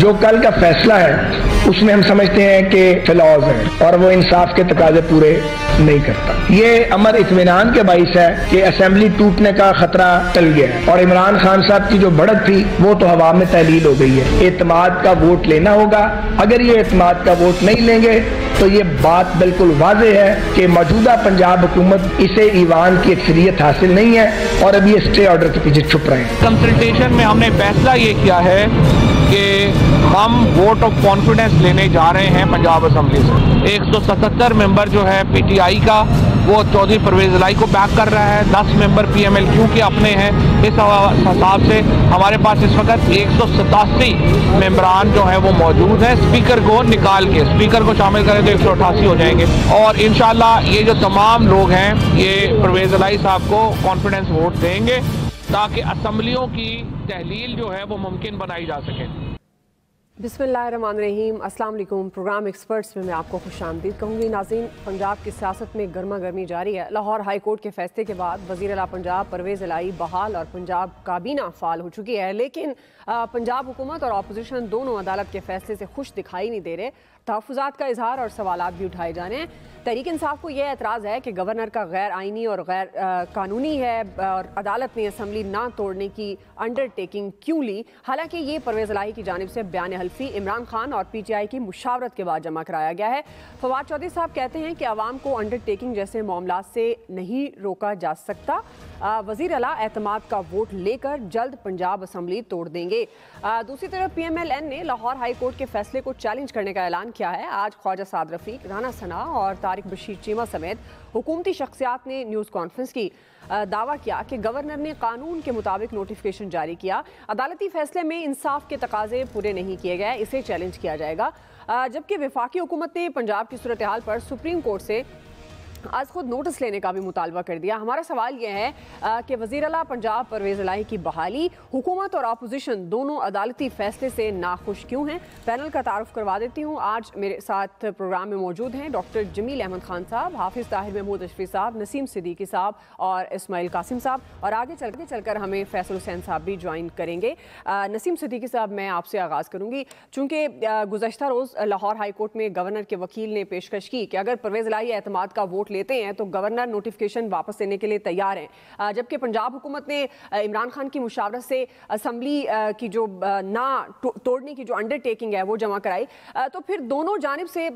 جو کل کا فیصلہ ہے اس میں ہم سمجھتے ہیں کہ فلاز ہیں اور وہ انصاف کے تقاضے پورے نہیں کرتا. یہ امر اطمینان کے باعث ہے کہ اسمبلی ٹوٹنے کا خطرہ ٹل گیا ہے اور عمران خان صاحب کی جو بڑھت تھی وہ تو ہوا میں تحلیل ہو گئی ہے. اعتماد کا ووٹ لینا ہوگا. اگر یہ اعتماد کا ووٹ نہیں لیں گے تو یہ بات بالکل واضح ہے کہ موجودہ پنجاب حکومت اسے ایوان کی اکثریت حاصل نہیں ہے اور ابھی اسٹے آرڈر کے پیچھے چھپ رہے ہیں. کنسلٹیشن میں ہم نے فیصلہ یہ کیا ہے کہ ہم ووٹ آف کانفیڈنس لینے جا رہے ہیں پنجاب اسمبلی سے. 177 ممبر جو ہے پی ٹی آئی کا وہ چودھری پرویز الہی کو بیک کر رہا ہے. 10 ممبر پی ایم ایل کیو کے اپنے ہیں. اس حساب سے ہمارے پاس اس وقت 187 ممبران جو ہیں وہ موجود ہیں. اسپیکر کو نکال کے اسپیکر کو شامل کریں تو 188 ہو جائیں گے اور انشاءاللہ یہ جو تمام لوگ ہیں یہ پرویز الہی صاحب کو کانفیڈنس ووٹ دیں گے تاکہ اسمبلیوں کی تحلیل جو ہے وہ ممکن بنائی جا سکے. بسم اللہ الرحمن الرحیم. السلام علیکم. پروگرام ایکسپرٹس میں آپ کو خوش آمدید کہوں گی. ناظرین، پنجاب کی سیاست میں گرما گرمی جاری ہے. لاہور ہائی کورٹ کے فیصلے کے بعد وزیر اعلیٰ پنجاب پرویز الہی بحال اور پنجاب کابینہ فعال ہو چکی ہے، لیکن پنجاب حکومت اور اپوزیشن دونوں عدالت کے فیصلے سے خوش دکھائی نہیں دے رہے. تحفظات کا اظہار اور سوالات بھی اٹھائے جانے ہیں. تحریک انصاف کو یہ اعتراض ہے کہ گورنر کا غیر آئینی اور غیر قانونی ہے اور عدالت نے اسمبلی نہ توڑنے کی انڈر ٹیکنگ کیوں لی، حالانکہ یہ پرویز الہی کی جانب سے بیان حلفی عمران خان اور پی ٹی آئی کی مشاورت کے بعد جمع کرایا گیا ہے. فواد چودھری صاحب کہتے ہیں کہ عوام کو انڈر ٹیکنگ جیسے معاملات سے نہیں روکا جا سکتا. وزیر اعلیٰ اعتماد کا ووٹ لے کر جلد پنجاب اسمبلی توڑ دیں گے. دوسری طرف پی ایم ایل این نے لاہور ہائی کورٹ کے فیصلے کو چیلنج کرنے کا اعلان کیا ہے. آج خواجہ سعد رفیق، رانا ثنا اور طارق بشیر چیمہ سمیت حکومتی شخصیات نے نیوز کانفرنس کی. دعویٰ کیا کہ گورنر نے قانون کے مطابق نوٹیفیکیشن جاری کیا. عدالتی فیصلے میں انصاف کے تقاضے پورے نہیں کیے گئے، اسے چیلنج کیا جائے گا. جبکہ وفاقی حکومت نے پنجاب کی صورتحال پر سپریم کورٹ سے آج خود نوٹس لینے کا بھی مطالبہ کر دیا. ہمارا سوال یہ ہے کہ وزیر اعلیٰ پنجاب پرویز الہی کی بحالی، حکومت اور اپوزیشن دونوں عدالتی فیصلے سے ناخوش کیوں ہیں؟ پینل کا تعارف کروا دیتی ہوں. آج میرے ساتھ پروگرام میں موجود ہیں ڈاکٹر جمیل احمد خان صاحب، حافظ طاہر محمود اشرفی صاحب، نسیم صدیقی صاحب اور اسماعیل قاسم صاحب، اور آگے چل کر ہمیں فیصل حسین صاحب بھی جوائن کریں گے. نسیم صدیقی صاحب، میں آپ سے آغاز کروں گی. چونکہ گزشتہ روز لاہور ہائی کورٹ میں گورنر کے وکیل نے پیشکش کی کہ اگر پرویز الہی اعتماد کا ووٹ لیتے ہیں تو گورنر نوٹیفیکیشن واپس لینے کے لیے تیار ہیں، جبکہ پنجاب حکومت نے عمران خان کی مشاورت سے اسمبلی کی جو نہ توڑنے کی جو انڈر ٹیکنگ ہے وہ جمع کرائی. تو پھر دونوں جانب سے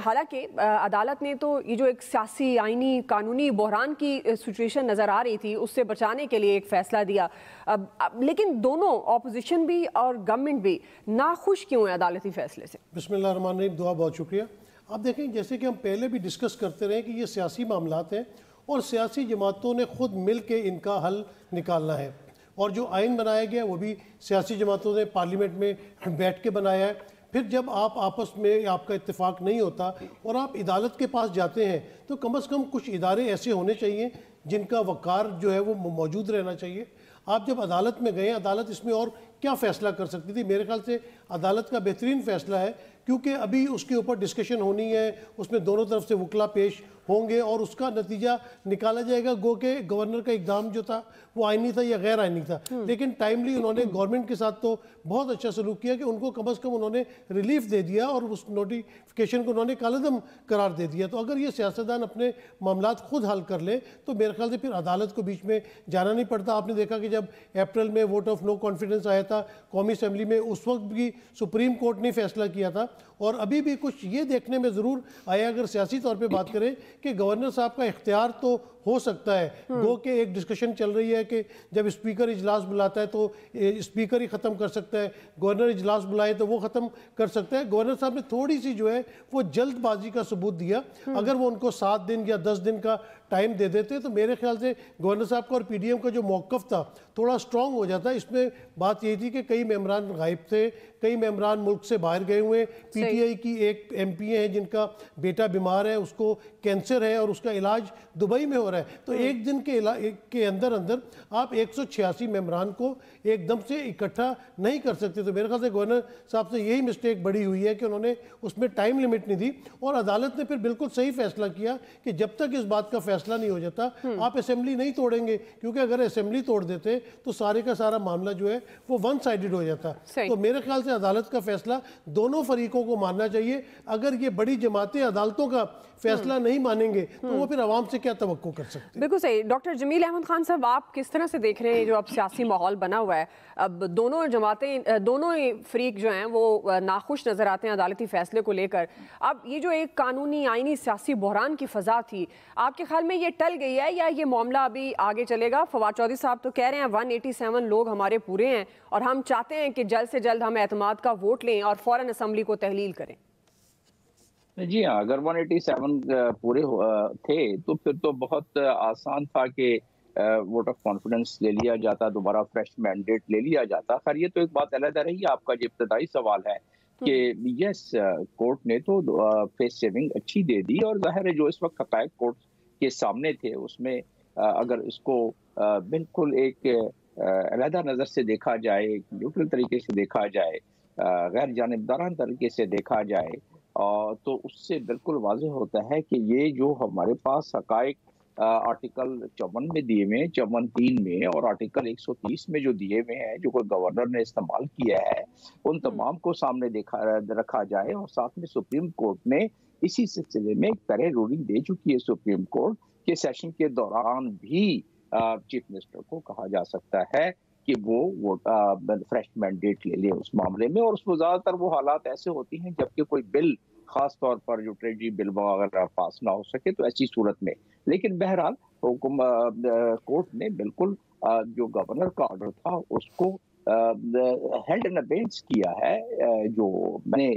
حالانکہ عدالت نے تو یہ جو ایک سیاسی آئینی قانونی بحران کی سچویشن نظر آ رہی تھی اس سے بچانے کے لیے ایک فیصلہ دیا، لیکن دونوں اپوزیشن بھی اور گورنمنٹ بھی ناخوش کیوں ہیں عدالتی فیصلے سے؟ بسم اللہ الرحمن الرحیم. دعا بہت شکریہ. آپ دیکھیں، جیسے کہ ہم پہلے بھی ڈسکس کرتے رہے کہ یہ سیاسی معاملات ہیں اور سیاسی جماعتوں نے خود مل کے ان کا حل نکالنا ہے، اور جو آئین بنایا گیا وہ بھی سیاسی جماعتوں نے پارلیمنٹ میں بیٹھ کے بنایا ہے. پھر جب آپ آپس میں آپ کا اتفاق نہیں ہوتا اور آپ عدالت کے پاس جاتے ہیں تو کم از کم کچھ ادارے ایسے ہونے چاہیے جن کا وقار جو ہے وہ موجود رہنا چاہیے. آپ جب عدالت میں گئے، عدالت اس میں اور کیا فیصلہ کر سکتی تھی؟ میرے خیال سے عدالت کا بہترین فیصلہ ہے، کیونکہ ابھی اس کے اوپر ڈسکشن ہونی ہے، اس میں دونوں طرف سے وکلا پیش ہوں گے اور اس کا نتیجہ نکالا جائے گا. گو کہ گورنر کا اقدام جو تھا وہ آئینی تھا یا غیر آئینی تھا، لیکن ٹائملی انہوں نے گورنمنٹ کے ساتھ تو بہت اچھا سلوک کیا کہ ان کو کم از کم انہوں نے ریلیف دے دیا اور اس نوٹیفیکیشن کو انہوں نے کالعدم قرار دے دیا. تو اگر یہ سیاستدان اپنے معاملات خود حل کر لیں تو میرے خیال سے پھر عدالت کو بیچ میں جانا نہیں پڑتا. آپ نے دیکھا کہ جب اپریل میں ووٹ آف نو کانفیڈنس آیا تھا قومی اسمبلی میں، اس وقت بھی سپریم کورٹ نے فیصلہ کیا تھا. اور ابھی بھی کچھ یہ دیکھنے میں ضرور آیا، اگر سیاسی طور پہ بات کریں، کہ گورنر صاحب کا اختیار تو ہو سکتا ہے. گو کہ ایک ڈسکشن چل رہی ہے کہ جب اسپیکر اجلاس بلاتا ہے تو اسپیکر ہی ختم کر سکتا ہے، گورنر اجلاس بلائے تو وہ ختم کر سکتا ہے. گورنر صاحب نے تھوڑی سی جو ہے وہ جلد بازی کا ثبوت دیا. اگر وہ ان کو 7 دن یا 10 دن کا ٹائم دے دیتے تو میرے خیال سے گورنر صاحب کا اور پی ڈی ایم کا جو موقف تھا تھوڑا سٹرونگ ہو جاتا. اس میں بات یہ تھی کہ کئی ممبران غائب تھے، کئی ممبران ملک سے باہر گئے ہوئے. پی ٹی آئی کی ایک ایم پی ہیں جن کا بیٹا بیمار ہے، اس کو کینسر ہے اور اس کا علاج دبئی میں ہو رہا ہے. نمبر ہے، تو ایک دن کے اندر آپ 186 ممبران کو ایک دم سے اکٹھا نہیں کر سکتے. تو میرے خیال سے گورنر صاحب سے یہی مسٹیک بڑی ہوئی ہے کہ انہوں نے اس میں ٹائم لیمٹ نہیں دی، اور عدالت نے پھر بالکل صحیح فیصلہ کیا کہ جب تک اس بات کا فیصلہ نہیں ہو جاتا آپ اسمبلی نہیں توڑیں گے، کیونکہ اگر اسمبلی توڑ دیتے تو سارے کا سارا معاملہ جو ہے وہ ون سائیڈڈ ہو جاتا. تو میرے خیال سے عدالت کا فیصلہ دونوں فریقوں کو ماننا چاہیے. اگر یہ بڑی جماعتیں عدالتوں کا فیصلہ نہیں مانیں گے تو وہ پھر عوام سے کیا توقع کر سکتے ہیں؟ بالکل صحیح. ڈاکٹر جمیل احمد خان صاحب، آپ کس طرح سے دیکھ رہے ہیں جو اب سیاسی ماحول بنا ہوا ہے؟ اب دونوں جماعتیں، دونوں فریق جو ہیں وہ ناخوش نظر آتے ہیں عدالتی فیصلے کو لے کر. اب یہ جو ایک قانونی آئینی سیاسی بحران کی فضا تھی، آپ کے خیال میں یہ ٹل گئی ہے یا یہ معاملہ ابھی آگے چلے گا؟ فواد چودھری صاحب تو کہہ رہے ہیں 187 لوگ ہمارے پورے ہیں اور ہم چاہتے ہیں کہ جلد سے جلد ہم اعتماد کا ووٹ لیں اور فوراً اسمبلی کو تحلیل کریں. جی ہاں، اگر 187 پورے تھے تو پھر تو بہت آسان تھا کہ ووٹ آف کانفیڈنس لے لیا جاتا، دوبارہ فریش مینڈیٹ لے لیا جاتا. خیر یہ تو ایک بات علیحدہ رہی. آپ کا جو ابتدائی سوال ہے کہ یس کورٹ نے تو فیس سیونگ اچھی دے دی، اور ظاہر ہے جو اس وقت حقائق کورٹ کے سامنے تھے اس میں اگر اس کو بالکل ایک علیحدہ نظر سے دیکھا جائے، ایک نیوٹرل طریقے سے دیکھا جائے، غیر جانبدارانہ طریقے سے دیکھا جائے، تو اس سے بالکل واضح ہوتا ہے کہ یہ جو ہمارے پاس حقائق آرٹیکل 54 میں دیے ہوئے ہیں، 54(3) میں اور آرٹیکل 130 میں جو دیے ہوئے ہیں، جو کوئی گورنر نے استعمال کیا ہے، ان تمام کو سامنے رکھا جائے. اور ساتھ میں سپریم کورٹ نے اسی سلسلے میں ایک طرح رولنگ دے چکی ہے سپریم کورٹ کہ سیشن کے دوران بھی چیف منسٹر کو کہا جا سکتا ہے کہ وہ فریش مینڈیٹ لے لے اس معاملے میں. اور اس میں زیادہ تر وہ حالات ایسے ہوتی ہیں جبکہ کوئی بل، خاص طور پر جو ٹریجری بل وغیرہ پاس نہ ہو سکے، تو ایسی صورت میں. لیکن بہرحال کورٹ نے بالکل جو گورنر کا آرڈر تھا اس کو ہیلڈ ان ابینس کیا ہے. جو میں نے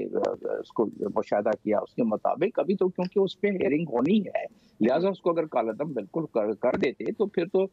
اس کو مشاہدہ کیا اس کے مطابق ابھی تو کیونکہ اس پہ ہیئرنگ ہونی ہے، لہٰذا اس کو اگر کالعدم بالکل کر دیتے تو پھر تو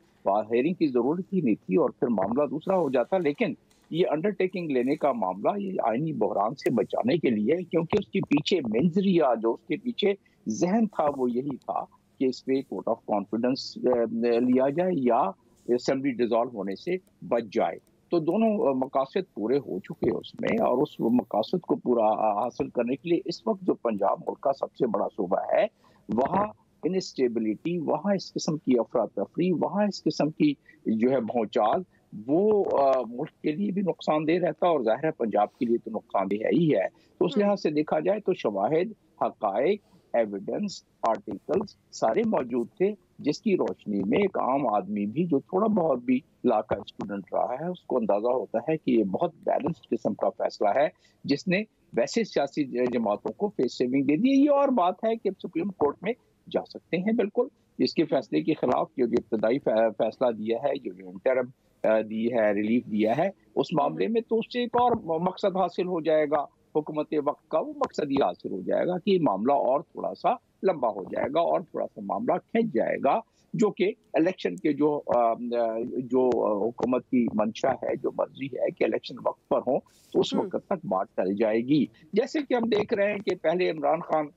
ہیئرنگ کی ضرورت ہی نہیں تھی اور پھر معاملہ دوسرا ہو جاتا. لیکن یہ انڈر ٹیکنگ لینے کا معاملہ یہ آئینی بحران سے بچانے کے لیے، کیونکہ اس کے پیچھے منظریہ، جو اس کے پیچھے ذہن تھا وہ یہی تھا کہ اس پہ ووٹ آف کانفیڈنس لیا جائے یا اسمبلی ڈیزالو ہونے سے بچ جائے. تو دونوں مقاصد پورے ہو چکے اس میں، اور اس مقاصد کو پورا حاصل کرنے کے لیے اس وقت جو پنجاب ملک کا سب سے بڑا صوبہ ہے، وہاں انسٹیبلٹی، وہاں اس قسم کی افراتفری، وہاں اس قسم کی جو ہے بھونچال، وہ ملک کے لیے بھی نقصان دہ رہتا، اور ظاہر ہے پنجاب کے لیے تو نقصان دہ ہی ہے. تو اس لحاظ سے دیکھا جائے تو شواہد، حقائق، ایویڈنس، آرٹیکلز سارے موجود تھے، جس کی روشنی میں ایک عام آدمی بھی جو تھوڑا بہت بھی لا کا اسٹوڈنٹ رہا ہے، اس کو اندازہ ہوتا ہے کہ یہ بہت بیلنسڈ قسم کا فیصلہ ہے جس نے ویسے سیاسی جماعتوں کو فیس سیونگ دے دی. یہ اور بات ہے کہ سپریم کورٹ میں جا سکتے ہیں بالکل اس کے فیصلے کے خلاف، جو ابتدائی فیصلہ دیا ہے، جو انٹرم دی ہے، ریلیف دیا ہے اس معاملے میں، تو اس سے ایک اور مقصد حاصل ہو جائے گا حکومت وقت کا. وہ مقصد یہ حاصل ہو جائے گا کہ یہ معاملہ اور تھوڑا سا لمبا ہو جائے گا اور تھوڑا سا معاملہ کھنچ جائے گا، جو کہ الیکشن کے جو حکومت کی منشا ہے، جو مرضی ہے کہ الیکشن وقت پر ہوں، تو اس وقت تک بات ٹل جائے گی. جیسے کہ ہم دیکھ رہے ہیں کہ پہلے عمران خان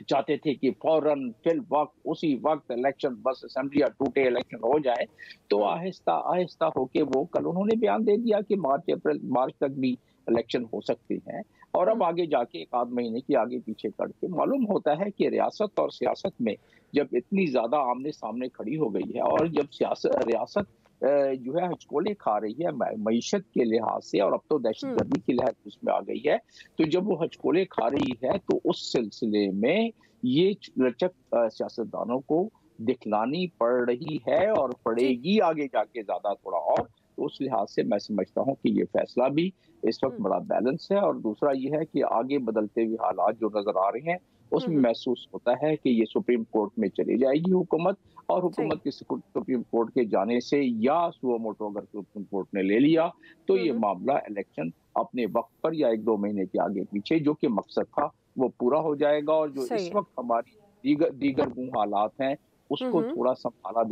چاہتے تھے کہ فوراً فی الوقت اسی وقت الیکشن، بس اسمبلی ٹوٹے الیکشن ہو جائے. تو آہستہ آہستہ ہو کے وہ کل انہوں نے بیان دے دیا کہ مارچ تک بھی الیکشن ہو سکتے ہیں. اور اب آگے جا کے ایک آدھ مہینے کی آگے پیچھے کر کے معلوم ہوتا ہے کہ ریاست اور سیاست میں جب اتنی زیادہ آمنے سامنے کھڑی ہو گئی ہے، اور جب ریاست جو ہے ہچکولے کھا رہی ہے معیشت کے لحاظ سے، اور اب تو دہشت گردی کی لہر اس میں آ گئی ہے، تو جب وہ ہچکولے کھا رہی ہے تو اس سلسلے میں یہ لچک سیاستدانوں کو دکھلانی پڑ رہی ہے اور پڑے گی آگے جا کے زیادہ تھوڑا اور. تو اس لحاظ سے میں سمجھتا ہوں کہ یہ فیصلہ بھی اس وقت بڑا بیلنس ہے. اور دوسرا یہ ہے کہ آگے بدلتے ہوئے حالات جو نظر آ رہے ہیں اس میں محسوس ہوتا ہے کہ یہ سپریم کورٹ میں چلی جائے گی حکومت، اور حکومت کے سپریم کورٹ کے جانے سے یا سو موٹو اگر سپریم کورٹ نے لے لیا تو یہ معاملہ الیکشن اپنے وقت پر یا 1-2 مہینے کے آگے پیچھے جو کہ مقصد تھا وہ پورا ہو جائے گا. اور جو اس وقت ہماری دیگر حالات ہیں اس کو تھوڑا سنبھالا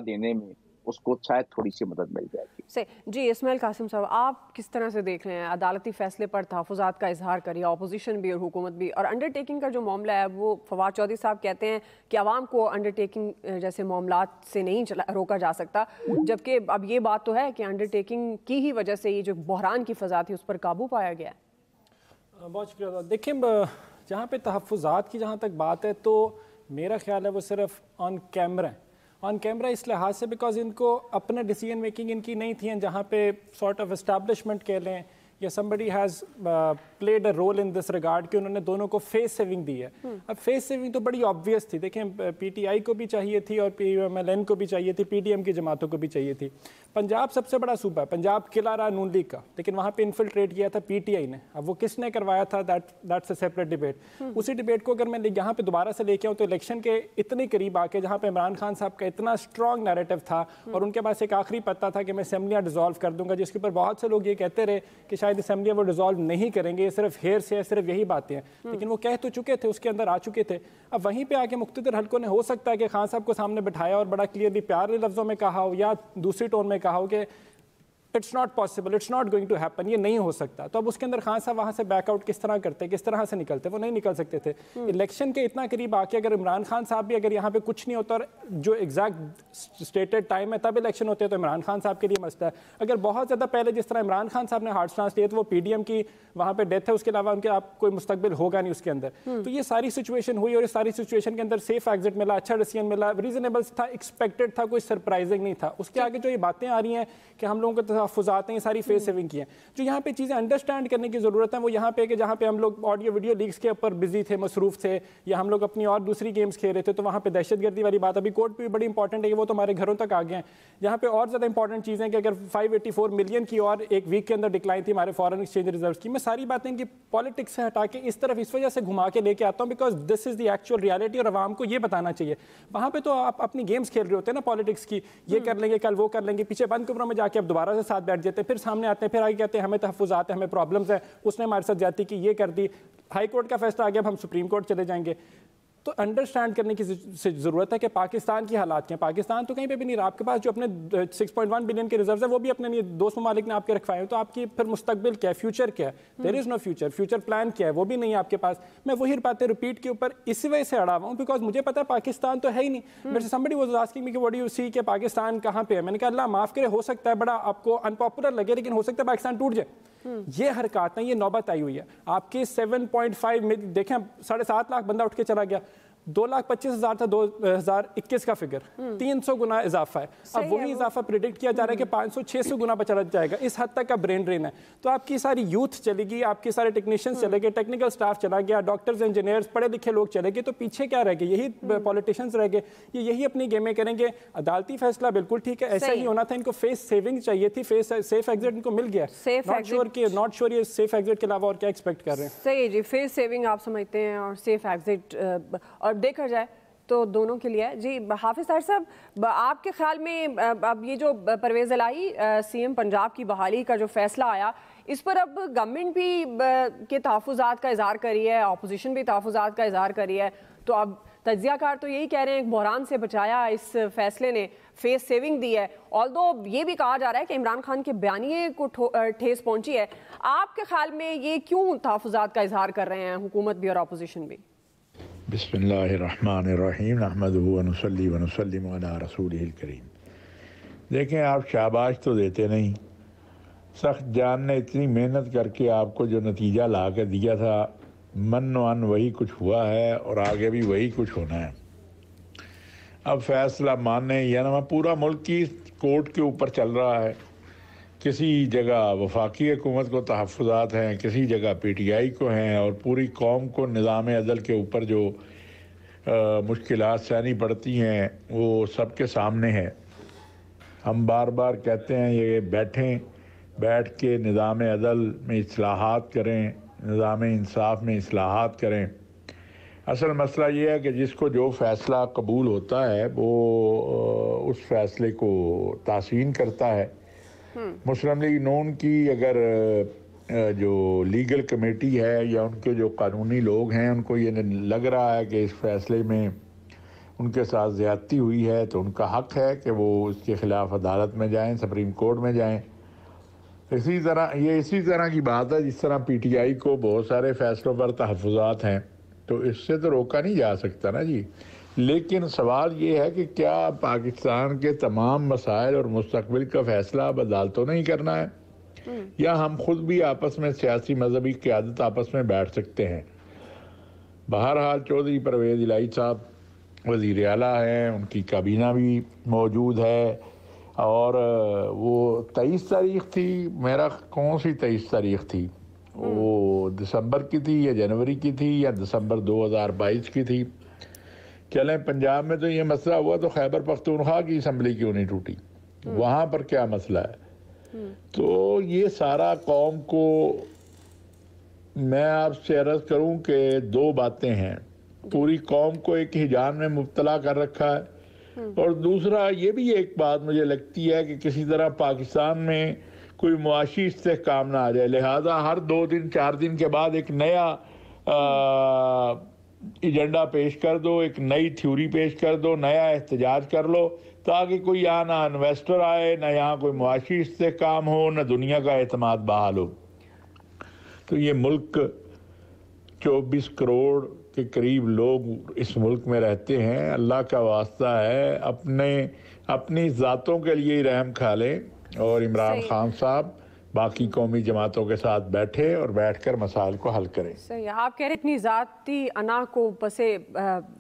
دینے میں اس کو شاید تھوڑی سی مدد مل جائے گی. جی اسماعیل قاسم صاحب، آپ کس طرح سے دیکھ رہے ہیں عدالتی فیصلے پر تحفظات کا اظہار کریے اپوزیشن بھی اور حکومت بھی، اور انڈر ٹیکنگ کا جو معاملہ ہے وہ فواد چودھری صاحب کہتے ہیں کہ عوام کو انڈر ٹیکنگ جیسے معاملات سے نہیں روکا جا سکتا، جبکہ اب یہ بات تو ہے کہ انڈر ٹیکنگ کی ہی وجہ سے یہ جو بحران کی فضا تھی اس پر قابو پایا گیا ہے. بہت شکریہ. دیکھیں جہاں پہ تحفظات کی جہاں تک بات ہے تو میرا خیال ہے وہ صرف آن کیمرہ اس لحاظ سے بیکاز ان کو اپنا ڈیسیجن میکنگ ان کی نہیں تھی، جہاں پہ سارٹ آف اسٹیبلشمنٹ کہہ لیں یا somebody has played a role in this regard کہ انہوں نے دونوں کو فیس سیونگ دی ہے. اب فیس سیونگ تو بڑی آبویس تھی، دیکھیں پی ٹی آئی کو بھی چاہیے تھی اور پی ایم ایل این کو بھی چاہیے تھی، پی ڈی ایم کی جماعتوں کو بھی چاہیے تھی. پنجاب سب سے بڑا صوبہ ہے، پنجاب قلعہ رہا نون لیگ کا، لیکن وہاں پہ انفلٹریٹ کیا تھا پی ٹی آئی نے. اب وہ کس نے کروایا تھا that's a separate debate. اسی ڈیبیٹ کو اگر میں یہاں پہ دوبارہ سے لے کے آؤں تو الیکشن کے اتنے قریب آ کے جہاں پہ عمران خان صاحب کا اتنا اسٹرانگ نیریٹو تھا اور ان کے پاس ایک آخری پتہ تھا کہ میں اسمبلیاں ڈیزالو کر دوں گا، جس کے اوپر بہت سے لوگ یہ کہتے رہے کہ شاید اسمبلیاں وہ ڈیزالو نہیں کریں گے، یہ صرف ہیر سے ہے، صرف یہی باتیں ہیں، لیکن وہ کہہ تو چکے تھے، اس کے اندر آ چکے تھے. اب وہیں پہ آ کے مقتدر حلقوں نے ہو سکتا ہے کہ خان صاحب کو سامنے بٹھایا اور بڑا کلیئرلی پیارے لفظوں میں کہا ہو یا دوسری ٹون میں کہا ہو کہ it's not possible, it's not going to happen, یہ نہیں ہو سکتا. تو اب اس کے اندر خان صاحب وہاں سے بیک آؤٹ کس طرح کرتے، کس طرح سے نکلتے؟ وہ نہیں نکل سکتے تھے. الیکشن کے اتنا قریب آ کے اگر عمران خان صاحب بھی اگر یہاں پہ کچھ نہیں ہوتا اور جو ایگزیکٹ اسٹیٹڈ ٹائم ہے تب الیکشن ہوتے ہیں تو عمران خان صاحب کے لیے مسئلہ ہے. اگر بہت زیادہ پہلے جس طرح عمران خان صاحب نے ہارٹ ٹرانسلیٹ لیا تو وہ پی ڈی ایم کی وہاں پہ ڈیتھ ہے، اس کے علاوہ ان کے آپ کوئی مستقبل ہوگا نہیں اس کے اندر. تو یہ ساری سچویشن ہوئی اور اس ساری سچویشن کے اندر سیف ایگزٹ ملا، اچھا ڈیسیژن ملا، ریزنیبل تھا، ایکسپیکٹڈ تھا، کوئی سرپرائزنگ نہیں تھا. اس کے آگے جو یہ باتیں آ رہی ہیں کہ ہم لوگوں کو تحفظات ہیں، یہ ساری فیس سیونگ کی ہیں. جو یہاں پہ چیزیں انڈرسٹینڈ کرنے کی ضرورت ہے وہ یہاں پہ کہ جہاں پہ ہم لوگ آڈیو ویڈیو لیکس کے اوپر بزی تھے، مصروف تھے، یا ہم لوگ اپنی اور دوسری گیمز کھیل رہے تھے تو وہاں پہ دہشت گردی والی بات ابھی کورٹ پہ بھی بڑی انپورٹنٹ ہے کہ وہ تو ہمارے گھروں تک آ گئے ہیں. یہاں پہ اور زیادہ انپورٹنٹ چیزیں کہ اگر 584 ملین کی اور ایک ویک کے اندر ڈکلائن تھی ہمارے فارن ایکسچینج ریزروز کی. میں ساری باتیں ان کی پالیٹکس سے ہٹا کے اس طرف اس وجہ سے گھما کے لے کے آتا ہوں because this is the actual reality اور عوام کو یہ بتانا چاہیے. وہاں پہ تو آپ اپنی گیمز کھیل رہے ہوتے ہیں نا پالیٹکس کی، یہ کر لیں گے کل وہ کر لیں گے، پیچھے بند کمروں میں جا کے اب دوبارہ سے ساتھ بیٹھ جاتے ہیں، پھر سامنے آتے ہیں، پھر آگے کہتے ہیں ہمیں تحفظات ہیں، ہمیں پرابلمز ہیں، اس نے ہمارے ساتھ جاتی کی، یہ کر دی، ہائی کورٹ کا فیصلہ آ گیا اب ہم سپریم کورٹ چلے جائیں گے. تو انڈرسٹینڈ کرنے کی ضرورت ہے کہ پاکستان کی حالات کیا ہیں. پاکستان تو کہیں پہ بھی نہیں رہا، آپ کے پاس جو اپنے 6.1 بلین کے ریزروز ہیں وہ بھی اپنے لیے دوست ممالک نے آپ کے رکھوائے ہیں، تو آپ کی پھر مستقبل کیا ہے، فیوچر کیا ہے؟ دیر از نو فیوچر پلان کیا ہے وہ بھی نہیں ہے آپ کے پاس. میں وہی باتیں ریپیٹ کے اوپر اسی وجہ سے اڑا ہوا ہوں بیکاز مجھے پتا ہے پاکستان تو ہے ہی نہیں. میرے سے somebody was asking me کہ what do you see کہ پاکستان کہاں پہ ہے. میں نے کہا اللہ معاف کرے، ہو سکتا ہے بڑا آپ کو انپاپولر لگے لیکن ہو سکتا ہے پاکستان ٹوٹ جائے. یہ حرکات ہیں، یہ نوبت آئی ہوئی ہے. آپ کے 7.5 دیکھیں 7.5 لاکھ بندہ اٹھ کے چلا گیا، 2,25,000 تھا 2021 کا فگر، 300 گنا اضافہ ہے. اب وہی اضافہ پریڈکٹ کیا جا رہا ہے کہ 500-600 گنا پہ چلا جائے گا. اس حد تک کا برین ڈرین ہے. تو آپ کی ساری یوتھ چلے گی، آپ کے سارے ٹیکنیشینز چلے گئے، ٹیکنیکل سٹاف چلا گیا، ڈاکٹرز انجینئرز پڑھے لکھے لوگ چلے گئے، تو پیچھے کیا رہ گئے؟ یہی پولیٹیشینز رہ گئے، یہی اپنی گیمیں کریں گے. عدالتی فیصلہ بالکل ٹھیک ہے، ایسا ہی ہونا تھا. ان کو فیس سیونگ چاہیے تھی، سیف ایگزٹ ان کو مل گیا. ناٹ شور یہ سیف ایگزٹ کے علاوہ اور کیا ایکسپیکٹ کر رہے ہیں. صحیح جی، فیس سیونگ آپ سمجھتے ہیں اور سیف ایگزٹ اور دیکھا جائے تو دونوں کے لیے. جی حافظ طاہر صاحب، آپ کے خیال میں اب یہ جو پرویز الہی سی ایم پنجاب کی بحالی کا جو فیصلہ آیا، اس پر اب گورنمنٹ بھی کے تحفظات کا اظہار کری ہے، اپوزیشن بھی تحفظات کا اظہار کری ہے، تو اب تجزیہ کار تو یہی کہہ رہے ہیں کہ بحران سے بچایا اس فیصلے نے، فیس سیونگ دی ہے. آلدو یہ بھی کہا جا رہا ہے کہ عمران خان کے بیانیے کو ٹھیس پہنچی ہے. آپ کے خیال میں یہ کیوں تحفظات کا اظہار کر رہے ہیں حکومت بھی اور اپوزیشن بھی؟ بسم اللہ الرحمن الرحیم، نحمدہ ونصلی ونسلم علی رسولہ الکریم. دیکھیں آپ شاباش تو دیتے نہیں، سخت جان نے اتنی محنت کر کے آپ کو جو نتیجہ لا کے دیا تھا، من و ان وہی کچھ ہوا ہے اور آگے بھی وہی کچھ ہونا ہے. اب فیصلہ ماننے یا نہ پورا ملک کی کورٹ کے اوپر چل رہا ہے. کسی جگہ وفاقی حکومت کو تحفظات ہیں، کسی جگہ پی ٹی آئی کو ہیں، اور پوری قوم کو نظام عدل کے اوپر جو مشکلات سہنی پڑتی ہیں وہ سب کے سامنے ہے. ہم بار بار کہتے ہیں یہ بیٹھ کے نظام عدل میں اصلاحات کریں، نظام انصاف میں اصلاحات کریں. اصل مسئلہ یہ ہے کہ جس کو جو فیصلہ قبول ہوتا ہے وہ اس فیصلے کو تحسین کرتا ہے. مسلم لیگ نون کی اگر جو لیگل کمیٹی ہے یا ان کے جو قانونی لوگ ہیں ان کو یہ لگ رہا ہے کہ اس فیصلے میں ان کے ساتھ زیادتی ہوئی ہے تو ان کا حق ہے کہ وہ اس کے خلاف عدالت میں جائیں، سپریم کورٹ میں جائیں۔ اسی طرح کی بات ہے، جس طرح پی ٹی آئی کو بہت سارے فیصلوں پر تحفظات ہیں تو اس سے تو روکا نہیں جا سکتا نا جی۔ لیکن سوال یہ ہے کہ کیا پاکستان کے تمام مسائل اور مستقبل کا فیصلہ اب عدالتوں نے ہی کرنا ہے، یا ہم خود بھی آپس میں سیاسی مذہبی قیادت آپس میں بیٹھ سکتے ہیں؟ بہرحال چودھری پرویز الہی صاحب وزیر اعلیٰ ہیں، ان کی کابینہ بھی موجود ہے، اور وہ 23 تاریخ تھی، میرا کون سی 23 تاریخ تھی، وہ دسمبر کی تھی یا جنوری کی تھی یا دسمبر 2022 کی تھی؟ چلیں پنجاب میں تو یہ مسئلہ ہوا تو خیبر پختونخوا کی اسمبلی کیوں نہیں ٹوٹی؟ وہاں پر کیا مسئلہ ہے؟ تو یہ سارا قوم کو میں آپ سے عرض کروں کہ دو باتیں ہیں، پوری قوم کو ایک ہیجان میں مبتلا کر رکھا ہے، اور دوسرا یہ بھی ایک بات مجھے لگتی ہے کہ کسی طرح پاکستان میں کوئی معاشی استحکام نہ آ جائے، لہذا ہر 2 دن 4 دن کے بعد ایک نیا ایجنڈا پیش کر دو، ایک نئی تھیوری پیش کر دو، نیا احتجاج کر لو، تاکہ کوئی یہاں نہ انویسٹر آئے، نہ یہاں کوئی معاشی استحکام ہو، نہ دنیا کا اعتماد بحال ہو۔ تو یہ ملک 24 کروڑ کے قریب لوگ اس ملک میں رہتے ہیں، اللہ کا واسطہ ہے اپنی ذاتوں کے لیے ہی رحم کھا لیں، اور عمران خان صاحب باقی قومی جماعتوں کے ساتھ بیٹھے اور بیٹھ کر مسائل کو حل کریں۔ صحیح، آپ کہہ رہے اتنی ذاتی انا کو پسے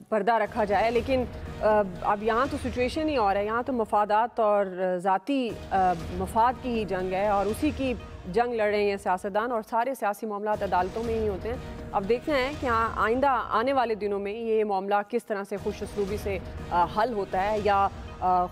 پردہ رکھا جائے، لیکن اب یہاں تو سچویشن ہی اور ہے، یہاں تو مفادات اور ذاتی مفاد کی ہی جنگ ہے، اور اسی کی جنگ لڑ رہے ہیں سیاستدان، اور سارے سیاسی معاملات عدالتوں میں ہی ہوتے ہیں۔ اب دیکھنا ہے کہ آئندہ آنے والے دنوں میں یہ معاملہ کس طرح سے خوش اسلوبی سے حل ہوتا ہے، یا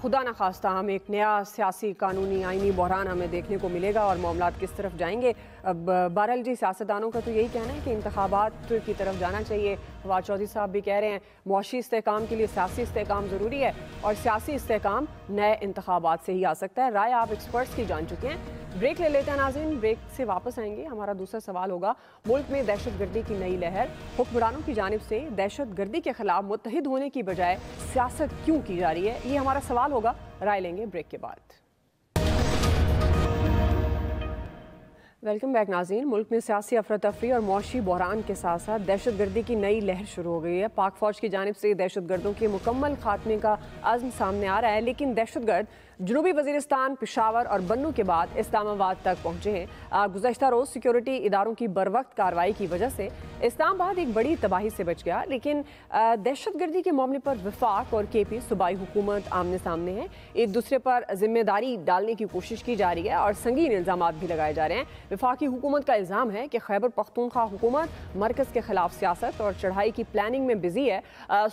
خدا نخواستہ ہم ایک نیا سیاسی قانونی آئینی بحران ہمیں دیکھنے کو ملے گا اور معاملات کس طرف جائیں گے۔ بہرحال جی سیاستدانوں کا تو یہی کہنا ہے کہ انتخابات کی طرف جانا چاہیے۔ فواد چودھری صاحب بھی کہہ رہے ہیں معاشی استحکام کے لیے سیاسی استحکام ضروری ہے، اور سیاسی استحکام نئے انتخابات سے ہی آ سکتا ہے۔ رائے آپ ایکسپرٹس کی جان چکے ہیں۔ بریک لے لیتے ہیں ناظرین، بریک سے واپس آئیں گے۔ ہمارا دوسرا سوال ہوگا، ملک میں دہشت گردی کی نئی لہر، حکمرانوں کی جانب سے دہشت گردی کے خلاف متحد ہونے کی بجائے سیاست کیوں کی جا رہی ہے؟ یہ ہمارا سوال ہوگا، رائے لیں گے بریک کے بعد۔ ویلکم بیک ناظرین، ملک میں سیاسی افراتفری اور معاشی بحران کے ساتھ ساتھ دہشت گردی کی نئی لہر شروع ہو گئی ہے۔ پاک فوج کی جانب سے دہشت گردوں کے مکمل خاتمے کا عزم سامنے آ رہا ہے، لیکن دہشت گرد جنوبی وزیرستان، پشاور اور بنو کے بعد اسلام آباد تک پہنچے ہیں۔ گزشتہ روز سیکیورٹی اداروں کی بروقت کارروائی کی وجہ سے اسلام آباد ایک بڑی تباہی سے بچ گیا، لیکن دہشت گردی کے معاملے پر وفاق اور کے پی صوبائی حکومت آمنے سامنے ہیں، ایک دوسرے پر ذمہ داری ڈالنے کی کوشش کی جا رہی ہے اور سنگین الزامات بھی لگائے جا رہے ہیں۔ وفاقی حکومت کا الزام ہے کہ خیبر پختونخوا حکومت مرکز کے خلاف سیاست اور چڑھائی کی پلاننگ میں بزی ہے۔